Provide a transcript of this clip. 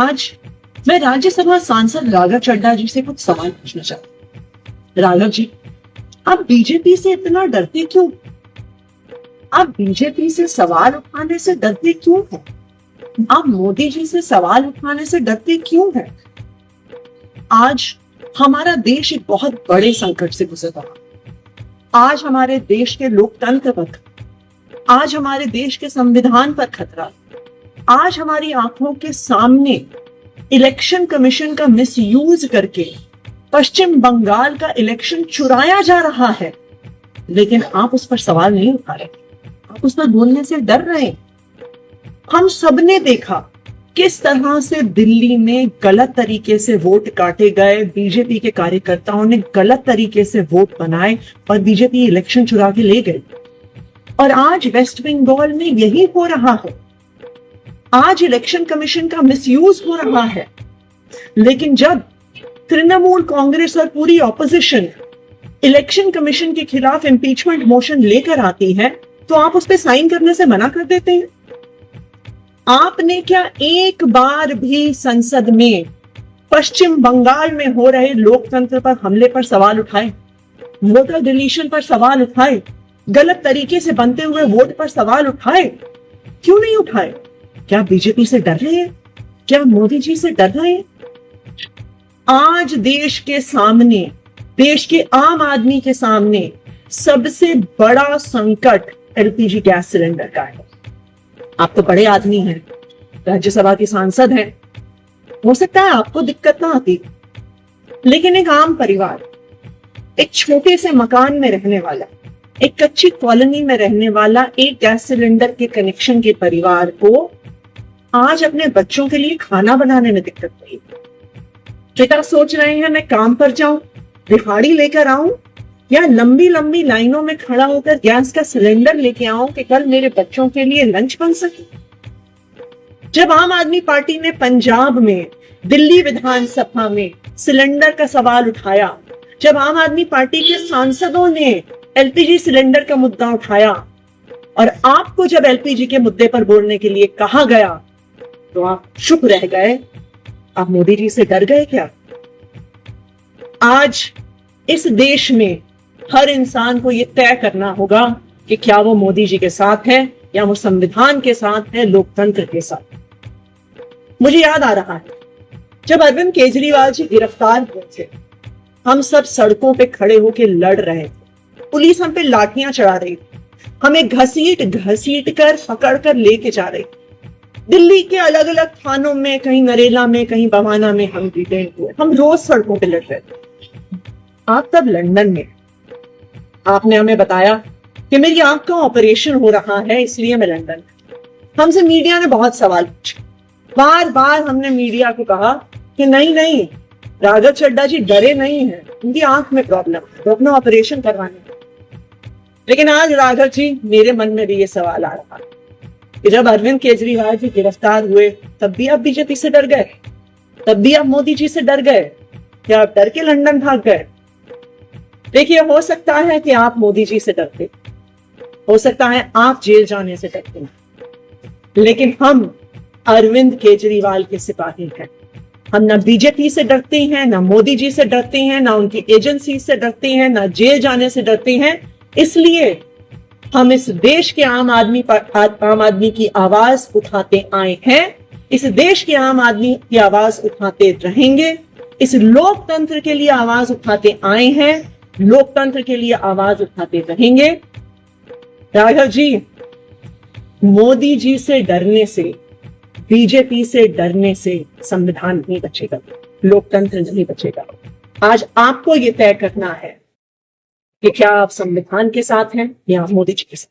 आज मैं राज्यसभा सांसद राघव चड्ढा जी से कुछ सवाल पूछना चाहती हूँ। राघव जी, आप बीजेपी से इतना डरते क्यों? आप बीजेपी से सवाल उठाने से डरते क्यों हैं? आप मोदी जी से सवाल उठाने से डरते क्यों हैं? आज हमारा देश एक बहुत बड़े संकट से गुजर रहा है। आज हमारे देश के लोकतंत्र पर, आज हमारे देश के संविधान पर खतरा। आज हमारी आंखों के सामने इलेक्शन कमीशन का मिसयूज करके पश्चिम बंगाल का इलेक्शन चुराया जा रहा है, लेकिन आप उस पर सवाल नहीं उठा रहे, आप उस पर बोलने से डर रहे। हम सबने देखा किस तरह से दिल्ली में गलत तरीके से वोट काटे गए, बीजेपी के कार्यकर्ताओं ने गलत तरीके से वोट बनाए और बीजेपी इलेक्शन चुरा के ले गई। और आज वेस्ट बंगाल में यही हो रहा है। आज इलेक्शन कमीशन का मिसयूज हो रहा है, लेकिन जब तृणमूल कांग्रेस और पूरी ऑपोजिशन इलेक्शन कमीशन के खिलाफ इंपीचमेंट मोशन लेकर आती है, तो आप उस पर साइन करने से मना कर देते हैं। आपने क्या एक बार भी संसद में पश्चिम बंगाल में हो रहे लोकतंत्र पर हमले पर सवाल उठाए, वोटर डिलीशन पर सवाल उठाए, गलत तरीके से बनते हुए वोट पर सवाल उठाए? क्यों नहीं उठाए? क्या बीजेपी से डर रहे हैं? क्या मोदी जी से डर रहे हैं? आज देश के सामने, देश के आम आदमी के सामने सबसे बड़ा संकट एलपीजी गैस सिलेंडर का है। आप तो बड़े आदमी हैं, राज्यसभा के सांसद हैं, हो सकता है आपको दिक्कत ना आती, लेकिन एक आम परिवार, एक छोटे से मकान में रहने वाला, एक कच्ची कॉलोनी में रहने वाला एक गैस सिलेंडर के कनेक्शन के परिवार को आज अपने बच्चों के लिए खाना बनाने में दिक्कत नहीं। पिता सोच रहे हैं मैं काम पर जाऊं, दिहाड़ी लेकर आऊं, या लंबी लंबी लाइनों में खड़ा होकर गैस का सिलेंडर लेके आऊं कि कल मेरे बच्चों के लिए लंच बन सके। जब आम आदमी पार्टी ने पंजाब में, दिल्ली विधानसभा में सिलेंडर का सवाल उठाया, जब आम आदमी पार्टी के सांसदों ने एलपीजी सिलेंडर का मुद्दा उठाया और आपको जब एलपीजी के मुद्दे पर बोलने के लिए कहा गया, तो आप चुप रह गए। आप मोदी जी से डर गए क्या? आज इस देश में हर इंसान को यह तय करना होगा कि क्या वो मोदी जी के साथ है या वो संविधान के साथ है, लोकतंत्र के साथ। मुझे याद आ रहा है जब अरविंद केजरीवाल जी गिरफ्तार हुए थे, हम सब सड़कों पे खड़े होकर लड़ रहे थे, पुलिस हम पे लाठियां चढ़ा रही थी, हमें घसीट घसीट कर पकड़ कर लेके जा रही थी। दिल्ली के अलग अलग थानों में, कहीं नरेला में, कहीं बवाना में हम डिटेन हुए, हम रोज सड़कों पे लड़ रहे थे। आप तब लंदन में, आपने हमें बताया कि मेरी आंख का ऑपरेशन हो रहा है, इसलिए मैं लंदन। हमसे मीडिया ने बहुत सवाल पूछे, बार बार हमने मीडिया को कहा कि नहीं नहीं, राघव चड्ढा जी डरे नहीं हैं, उनकी आंख में प्रॉब्लम है, वो अपना ऑपरेशन करवाने। लेकिन आज राघव जी, मेरे मन में भी ये सवाल आ रहा है कि जब अरविंद केजरीवाल जी गिरफ्तार हुए, तब भी आप बीजेपी से डर गए, तब भी आप मोदी जी से डर गए, क्या आप डर के लंदन भाग गए? देखिए, हो सकता है कि आप मोदी जी से डरते, हो सकता है आप जेल जाने से डरते, लेकिन हम अरविंद केजरीवाल के सिपाही हैं। हम ना बीजेपी से डरते हैं, ना मोदी जी से डरते हैं, ना उनकी एजेंसी से डरते हैं, ना जेल जाने से डरते हैं। इसलिए हम इस देश के आम आदमी की आवाज उठाते आए हैं, इस देश के आम आदमी की आवाज उठाते रहेंगे, इस लोकतंत्र के लिए आवाज उठाते आए हैं, लोकतंत्र के लिए आवाज उठाते रहेंगे। राघव जी, मोदी जी से डरने से, बीजेपी से डरने से संविधान नहीं बचेगा, लोकतंत्र नहीं बचेगा। आज आपको यह तय करना है कि क्या आप संविधान के साथ हैं या मोदी जी के साथ।